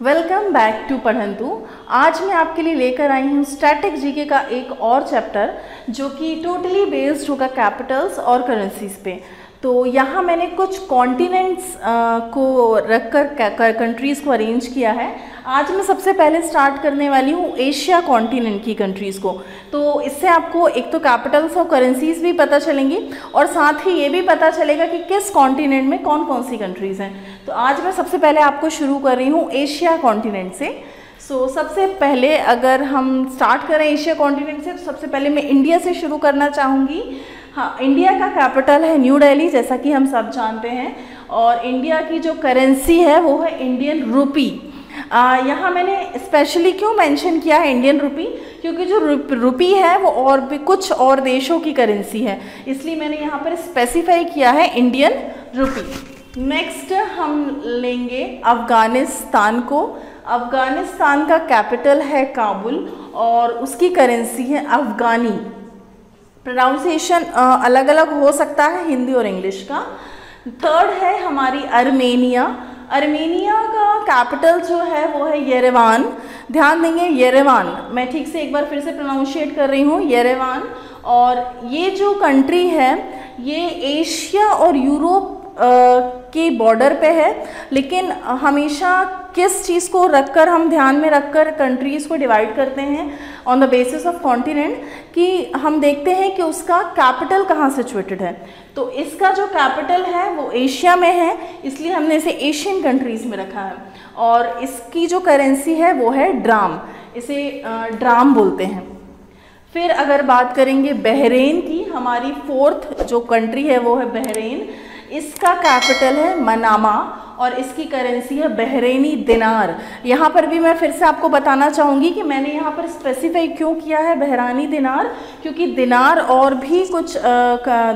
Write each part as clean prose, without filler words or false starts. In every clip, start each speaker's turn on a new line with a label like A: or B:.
A: Welcome back to पढ़ंतु। आज मैं आपके लिए लेकर आई हूँ स्टैटिक जीके का एक और चैप्टर जो कि टोटली बेस्ड होगा कैपिटल्स और करेंसीज पे। तो यहाँ मैंने कुछ कॉन्टिनेंट्स को रखकर कंट्रीज़ को अरेंज किया है। आज मैं सबसे पहले स्टार्ट करने वाली हूँ एशिया कॉन्टिनेंट की कंट्रीज़ को। तो इससे आपको एक तो कैपिटल्स और करेंसीज भी पता चलेंगी और साथ ही ये भी पता चलेगा कि किस कॉन्टिनेंट में कौन कौन सी कंट्रीज़ हैं। तो आज मैं सबसे पहले आपको शुरू कर रही हूँ एशिया कॉन्टिनेंट से। सबसे पहले अगर हम स्टार्ट करें एशिया कॉन्टिनेंट से, तो सबसे पहले मैं इंडिया से शुरू करना चाहूँगी। हाँ, इंडिया का कैपिटल है न्यू दिल्ली, जैसा कि हम सब जानते हैं। और इंडिया की जो करेंसी है वो है इंडियन रुपी। यहाँ मैंने स्पेशली क्यों मेंशन किया है इंडियन रुपी, क्योंकि जो रुपी है वो और भी कुछ और देशों की करेंसी है, इसलिए मैंने यहाँ पर स्पेसिफाई किया है इंडियन रुपी। नेक्स्ट हम लेंगे अफ़गानिस्तान को। अफ़गानिस्तान का कैपिटल है काबुल और उसकी करेंसी है अफ़गानी। प्रोनाउंसिएशन अलग अलग हो सकता है हिंदी और इंग्लिश का। थर्ड है हमारी अर्मेनिया। अर्मेनिया का कैपिटल जो है वो है येरेवान। ध्यान देंगे येरेवान, मैं ठीक से एक बार फिर से प्रोनाउंशिएट कर रही हूँ, येरेवान। और ये जो कंट्री है ये एशिया और यूरोप के बॉर्डर पे है, लेकिन हमेशा किस चीज़ को रखकर हम ध्यान में रखकर कंट्रीज़ को डिवाइड करते हैं on the basis of continent, कि हम देखते हैं कि उसका कैपिटल कहाँ सिचुएटेड है। तो इसका जो कैपिटल है वो एशिया में है, इसलिए हमने इसे एशियन कंट्रीज़ में रखा है। और इसकी जो करेंसी है वो है ड्राम, इसे ड्राम बोलते हैं। फिर अगर बात करेंगे बहरीन की, हमारी फोर्थ जो कंट्री है वो है बहरीन। इसका कैपिटल है मनामा और इसकी करेंसी है बहरीनी दिनार। यहाँ पर भी मैं फिर से आपको बताना चाहूँगी कि मैंने यहाँ पर स्पेसिफाई क्यों किया है बहरानी दिनार, क्योंकि दिनार और भी कुछ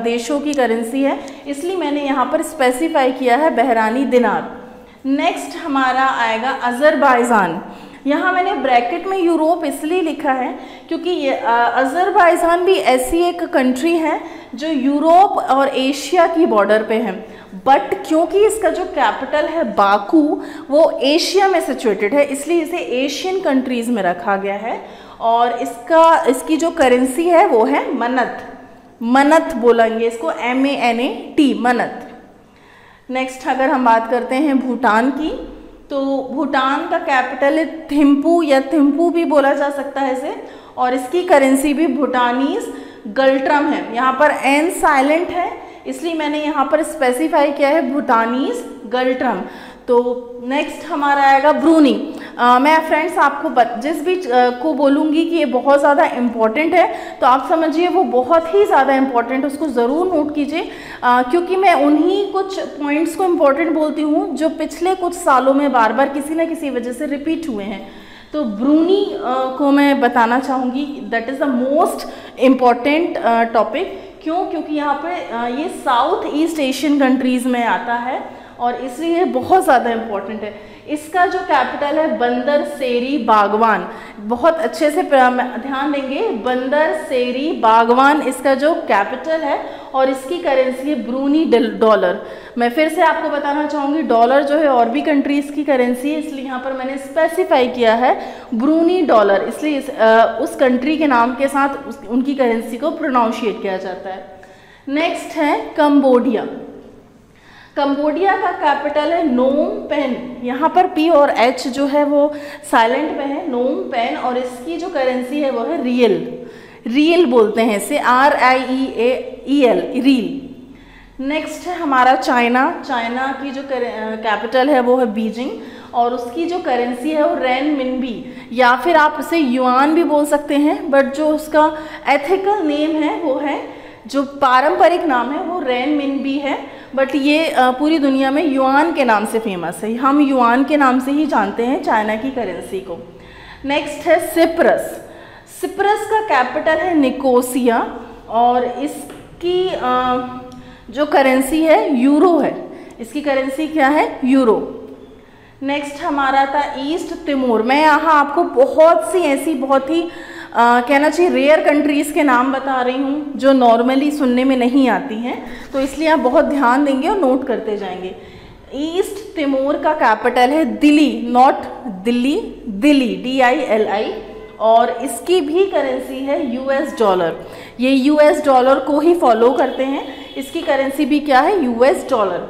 A: देशों की करेंसी है, इसलिए मैंने यहाँ पर स्पेसिफाई किया है बहरानी दिनार। नेक्स्ट हमारा आएगा अज़रबैजान। यहाँ मैंने ब्रैकेट में यूरोप इसलिए लिखा है क्योंकि ये अज़रबैजान भी ऐसी एक कंट्री है जो यूरोप और एशिया की बॉर्डर पे है, बट क्योंकि इसका जो कैपिटल है बाकू वो एशिया में सिचुएटेड है, इसलिए इसे एशियन कंट्रीज़ में रखा गया है। और इसकी जो करेंसी है वो है मनत। मनत बोलेंगे इसको, MANAT, मनत। नेक्स्ट अगर हम बात करते हैं भूटान की, तो भूटान का कैपिटल है थिम्पू या थिम्पू भी बोला जा सकता है इसे, और इसकी करेंसी भी भूटानीज गल्ट्रम है। यहाँ पर एन साइलेंट है, इसलिए मैंने यहाँ पर स्पेसिफाई किया है भूटानीज गल्ट्रम। तो नेक्स्ट हमारा आएगा ब्रूनी। मैं फ्रेंड्स आपको जिस भी को बोलूँगी कि ये बहुत ज़्यादा इम्पॉर्टेंट है, तो आप समझिए वो बहुत ही ज़्यादा इम्पॉर्टेंट है, उसको ज़रूर नोट कीजिए, क्योंकि मैं उन्हीं कुछ पॉइंट्स को इम्पॉर्टेंट बोलती हूँ जो पिछले कुछ सालों में बार बार किसी न किसी वजह से रिपीट हुए हैं। तो ब्रूनी को मैं बताना चाहूँगी that is the most important topic. क्यों? क्योंकि यहाँ पे ये साउथ ईस्ट एशियन कंट्रीज़ में आता है और इसलिए बहुत ज़्यादा इम्पॉर्टेंट है। इसका जो कैपिटल है बंदर सेरी बागवान। बहुत अच्छे से ध्यान देंगे, बंदर सेरी बागवान इसका जो कैपिटल है और इसकी करेंसी है ब्रूनी डॉलर। मैं फिर से आपको बताना चाहूँगी डॉलर जो है और भी कंट्रीज़ की करेंसी है, इसलिए यहाँ पर मैंने स्पेसिफाई किया है ब्रूनी डॉलर, इसलिए उस कंट्री के नाम के साथ उनकी करेंसी को प्रोनाउंशिएट किया जाता है। नेक्स्ट है कंबोडिया। कंबोडिया का कैपिटल है नोम पेन। यहाँ पर P और H जो है वो साइलेंट में है, नोम पेन, और इसकी जो करेंसी है वो है रियल। रियल बोलते हैं इसे, RIEAL, रियल। नेक्स्ट है हमारा चाइना। चाइना की जो कैपिटल है वो है बीजिंग और उसकी जो करेंसी है वो रेनमिनबी, या फिर आप इसे युआन भी बोल सकते हैं, बट जो उसका एथिकल नेम है वो है, जो पारंपरिक नाम है वो रेनमिनबी है, बट ये पूरी दुनिया में युआन के नाम से फेमस है। हम युआन के नाम से ही जानते हैं चाइना की करेंसी को। नेक्स्ट है सिप्रस। सिप्रस का कैपिटल है निकोसिया और इसकी जो करेंसी है यूरो है। इसकी करेंसी क्या है? यूरो। नेक्स्ट हमारा था ईस्ट तिमोर। मैं यहाँ आपको बहुत सी ऐसी बहुत ही कहना चाहिए रेयर कंट्रीज़ के नाम बता रही हूँ जो नॉर्मली सुनने में नहीं आती हैं, तो इसलिए आप बहुत ध्यान देंगे और नोट करते जाएंगे। ईस्ट तिमोर का कैपिटल है दिल्ली, नॉट दिल्ली, दिल्ली, DILI, और इसकी भी करेंसी है US डॉलर। ये US डॉलर को ही फॉलो करते हैं, इसकी करेंसी भी क्या है, US डॉलर।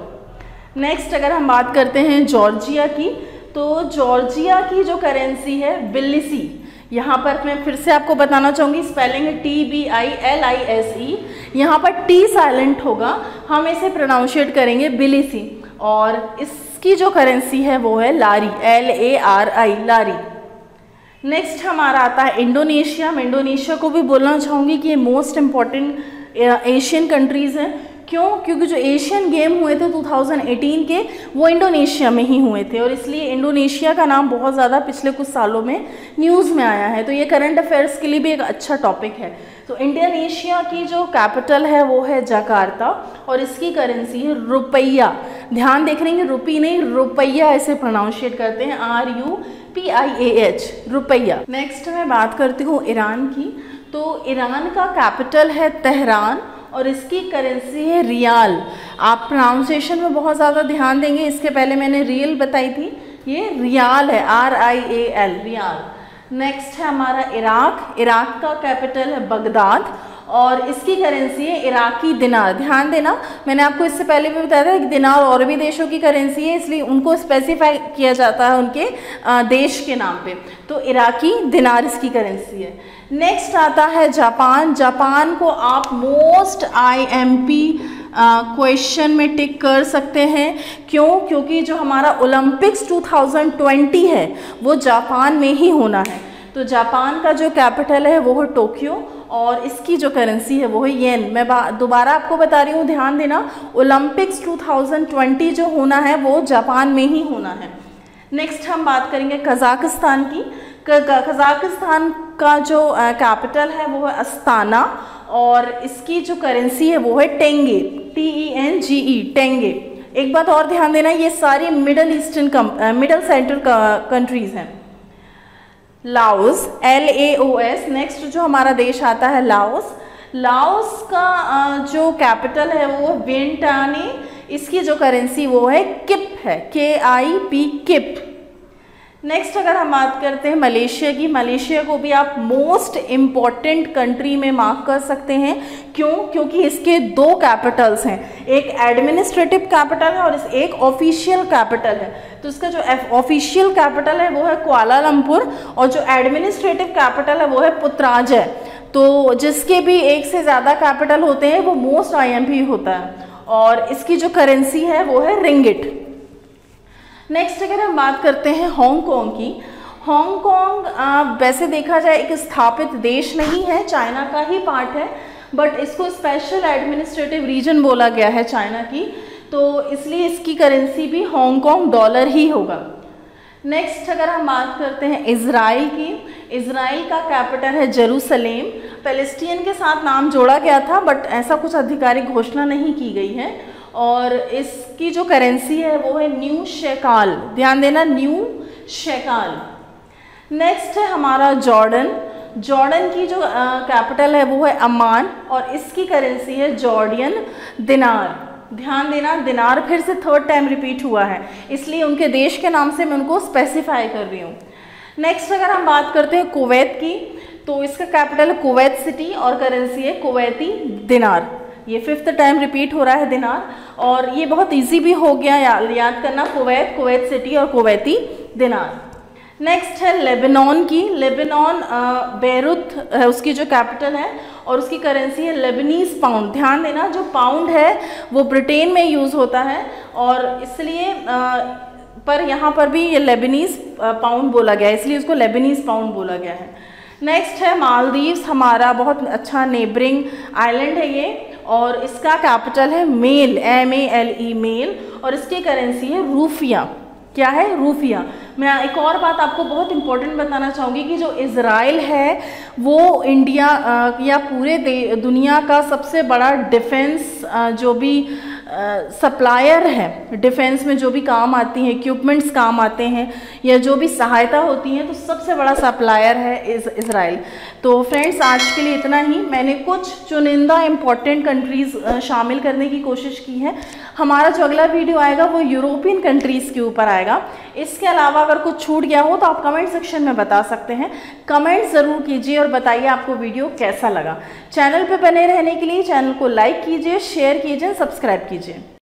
A: नेक्स्ट अगर हम बात करते हैं जॉर्जिया की, तो जॉर्जिया की जो करेंसी है बिलिसी। यहाँ पर मैं फिर से आपको बताना चाहूँगी, स्पेलिंग है TBILISE, यहाँ पर T साइलेंट होगा, हम इसे प्रोनाउंशिएट करेंगे बिलिसी, और इसकी जो करेंसी है वो है लारी, LARI, लारी। नेक्स्ट हमारा आता है इंडोनेशिया। मैं इंडोनेशिया को भी बोलना चाहूँगी कि ये मोस्ट इम्पॉर्टेंट एशियन कंट्रीज़ हैं। क्यों? क्योंकि जो एशियन गेम हुए थे 2018 के, वो इंडोनेशिया में ही हुए थे, और इसलिए इंडोनेशिया का नाम बहुत ज़्यादा पिछले कुछ सालों में न्यूज़ में आया है। तो ये करंट अफेयर्स के लिए भी एक अच्छा टॉपिक है। तो इंडोनेशिया की जो कैपिटल है वो है जकार्ता, और इसकी करेंसी है रुपया। ध्यान देख रहे हैं, रुपी नहीं, रुपया ऐसे प्रोनाउंशिएट करते हैं, RUPIAH, रुपया। नेक्स्ट मैं बात करती हूँ ईरान की। तो ईरान का कैपिटल है तेहरान, और इसकी करेंसी है रियाल। आप प्रोनाउंसिएशन में बहुत ज़्यादा ध्यान देंगे, इसके पहले मैंने रियल बताई थी, ये रियाल है, RIAL, रियाल। नेक्स्ट है हमारा इराक। इराक का कैपिटल है बगदाद, और इसकी करेंसी है इराकी दिनार। ध्यान देना, मैंने आपको इससे पहले भी बताया था कि दिनार और भी देशों की करेंसी है, इसलिए उनको स्पेसिफाई किया जाता है उनके देश के नाम पे। तो इराकी दिनार इसकी करेंसी है। नेक्स्ट आता है जापान। जापान को आप मोस्ट IMP क्वेश्चन में टिक कर सकते हैं। क्यों? क्योंकि जो हमारा ओलंपिक्स 2020 है वो जापान में ही होना है। तो जापान का जो कैपिटल है वो है टोक्यो, और इसकी जो करेंसी है वो है येन। मैं दोबारा आपको बता रही हूँ, ध्यान देना, ओलंपिक्स 2020 जो होना है वो जापान में ही होना है। नेक्स्ट हम बात करेंगे कजाकिस्तान की। कजाकिस्तान का जो कैपिटल है वो है अस्ताना, और इसकी जो करेंसी है वो है टेंगे, TENGE, टेंगे। एक बात और ध्यान देना, ये सारी मिडल सेंट्रल कंट्रीज हैं। Laos, LAOS। नेक्स्ट जो हमारा देश आता है लाओस। लाओस का जो कैपिटल है वो वियंटाने, इसकी जो करेंसी वो है किप है, KIP, किप। नेक्स्ट अगर हम बात करते हैं मलेशिया की। मलेशिया को भी आप मोस्ट इम्पॉर्टेंट कंट्री में मार्क कर सकते हैं। क्यों? क्योंकि इसके दो कैपिटल्स हैं, एक एडमिनिस्ट्रेटिव कैपिटल है और एक ऑफिशियल कैपिटल है। तो इसका जो ऑफिशियल कैपिटल है वो है कुआलालंपुर, और जो एडमिनिस्ट्रेटिव कैपिटल है वो है पुत्राजय। तो जिसके भी एक से ज़्यादा कैपिटल होते हैं वो मोस्ट IMP होता है, और इसकी जो करेंसी है वो है रिंगिट। नेक्स्ट अगर हम बात करते हैं हांगकांग की। हांगकांग वैसे देखा जाए एक स्थापित देश नहीं है, चाइना का ही पार्ट है, बट इसको स्पेशल एडमिनिस्ट्रेटिव रीजन बोला गया है चाइना की, तो इसलिए इसकी करेंसी भी हांगकांग डॉलर ही होगा। नेक्स्ट अगर हम बात करते हैं इजराइल की। इजराइल का कैपिटल है जेरूसलेम। पैलेस्टीन के साथ नाम जोड़ा गया था, बट ऐसा कुछ आधिकारिक घोषणा नहीं की गई है, और इसकी जो करेंसी है वो है न्यू शेकाल। ध्यान देना, न्यू शेकाल। नेक्स्ट है हमारा जॉर्डन। जॉर्डन की जो कैपिटल है वो है अम्मान, और इसकी करेंसी है जॉर्डियन दिनार। ध्यान देना, दिनार फिर से थर्ड टाइम रिपीट हुआ है, इसलिए उनके देश के नाम से मैं उनको स्पेसिफाई कर रही हूँ। नेक्स्ट अगर हम बात करते हैं कुवैत की, तो इसका कैपिटल है कुवैत सिटी, और करेंसी है कुवैती दिनार। ये फिफ्थ टाइम रिपीट हो रहा है दिनार, और ये बहुत इजी भी हो गया याद करना, कुवैत, कुवैत सिटी और कुवैती दिनार। नेक्स्ट है लेबनान की। लेबनान बेरूत है उसकी जो कैपिटल है, और उसकी करेंसी है लेबनीज पाउंड। ध्यान देना, जो पाउंड है वो ब्रिटेन में यूज़ होता है, और इसलिए पर यहाँ पर भी ये लेबनीज पाउंड बोला गया है, इसलिए उसको लेबनीज पाउंड बोला गया है। नेक्स्ट है मालदीव्स, हमारा बहुत अच्छा नेबरिंग आइलैंड है ये, और इसका कैपिटल है मेल, MALE, मेल, और इसकी करेंसी है रूफिया। क्या है? रूफिया। मैं एक और बात आपको बहुत इंपॉर्टेंट बताना चाहूँगी कि जो इज़राइल है वो इंडिया या पूरे दुनिया का सबसे बड़ा डिफेंस जो भी सप्लायर है, डिफेंस में जो भी काम आती हैं, इक्विपमेंट्स काम आते हैं या जो भी सहायता होती है, तो सबसे बड़ा सप्लायर है इज़राइल। तो फ्रेंड्स, आज के लिए इतना ही। मैंने कुछ चुनिंदा इम्पॉर्टेंट कंट्रीज़ शामिल करने की कोशिश की है। हमारा जो अगला वीडियो आएगा वो यूरोपियन कंट्रीज़ के ऊपर आएगा। इसके अलावा अगर कुछ छूट गया हो तो आप कमेंट सेक्शन में बता सकते हैं। कमेंट ज़रूर कीजिए और बताइए आपको वीडियो कैसा लगा। चैनल पे बने रहने के लिए चैनल को लाइक कीजिए, शेयर कीजिए, सब्सक्राइब कीजिए।